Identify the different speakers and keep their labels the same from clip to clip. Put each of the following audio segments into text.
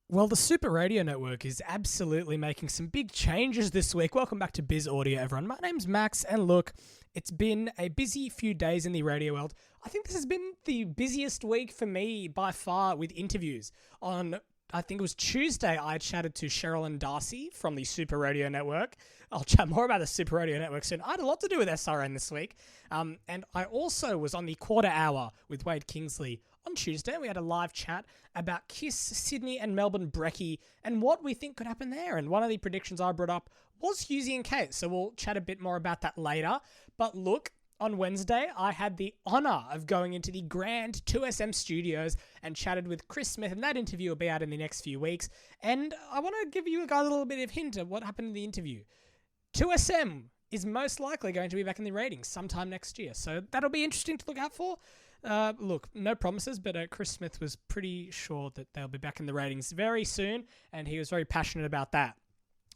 Speaker 1: Well, the Super Radio Network is absolutely making some big changes this week. Welcome back to Biz Audio, everyone. My name's Max, and look, it's been a busy few days in the radio world. I think this has been the busiest week for me by far with interviews. I think it was Tuesday, I chatted to Sherilyn Darcy from the Super Radio Network. I'll chat more about the Super Radio Network soon. I had a lot to do with SRN this week. And I also was on the Quarter Hour with Wade Kingsley on Tuesday. We had a live chat about KISS, Sydney and Melbourne Brekkie and what we think could happen there. And one of the predictions I brought up was Hughesy and Kate. So we'll chat a bit more about that later. But look, on Wednesday, I had the honour of going into the Grand 2SM studios and chatted with Chris Smith, and that interview will be out in the next few weeks. And I want to give you guys a little bit of hint of what happened in the interview. 2SM is most likely going to be back in the ratings sometime next year, so that'll be interesting to look out for. Look, no promises, but Chris Smith was pretty sure that they'll be back in the ratings very soon, and he was very passionate about that.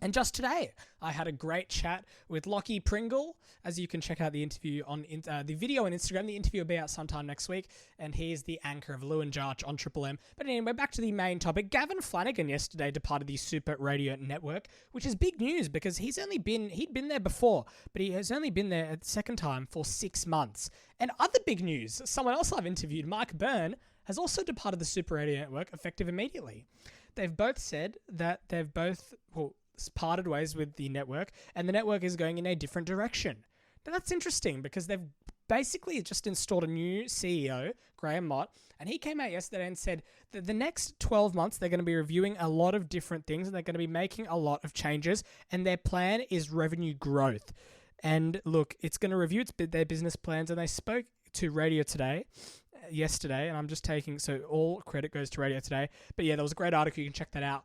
Speaker 1: And just today, I had a great chat with Lockie Pringle. As you can check out the interview on the video on Instagram. The interview will be out sometime next week. And he is the anchor of Lou and Jarch on Triple M. But anyway, back to the main topic. Gavin Flanagan yesterday departed the Super Radio Network, which is big news because he'd been there before, but he has only been there a second time for 6 months. And other big news, someone else I've interviewed, Mike Byrne, has also departed the Super Radio Network effective immediately. They've both said that parted ways with the network, and the network is going in a different direction. Now that's interesting because they've basically just installed a new CEO, Graham Mott, and he came out yesterday and said that the next 12 months they're going to be reviewing a lot of different things and they're going to be making a lot of changes, and their plan is revenue growth. And look, it's going to review their business plans, and they spoke to Radio Today yesterday, and I'm just so all credit goes to Radio Today. But yeah, there was a great article, you can check that out.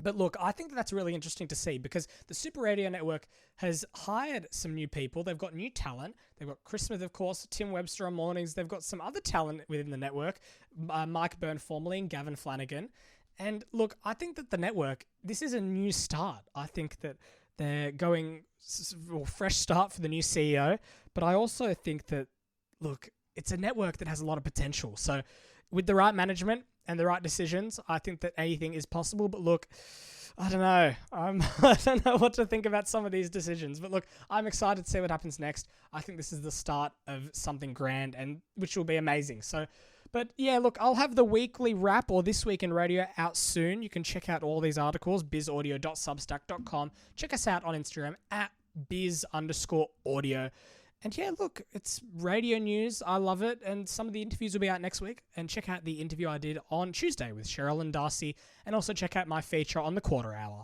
Speaker 1: But look, I think that's really interesting to see because the Super Radio Network has hired some new people. They've got new talent. They've got Chris Smith, of course, Tim Webster on mornings. They've got some other talent within the network, Mike Byrne formerly and Gavin Flanagan. And look, I think that the network, this is a new start. I think that they're going fresh start for the new CEO. But I also think that, look, it's a network that has a lot of potential. So with the right management and the right decisions, I think that anything is possible. But look, I don't know. I don't know what to think about some of these decisions. But look, I'm excited to see what happens next. I think this is the start of something grand, and which will be amazing. So, but yeah, look, I'll have the weekly wrap or This Week in Radio out soon. You can check out all these articles, bizaudio.substack.com. Check us out on Instagram at biz_audio. And yeah, look, it's radio news. I love it. And some of the interviews will be out next week. And check out the interview I did on Tuesday with Sherilyn Darcy. And also check out my feature on the Quarter Hour.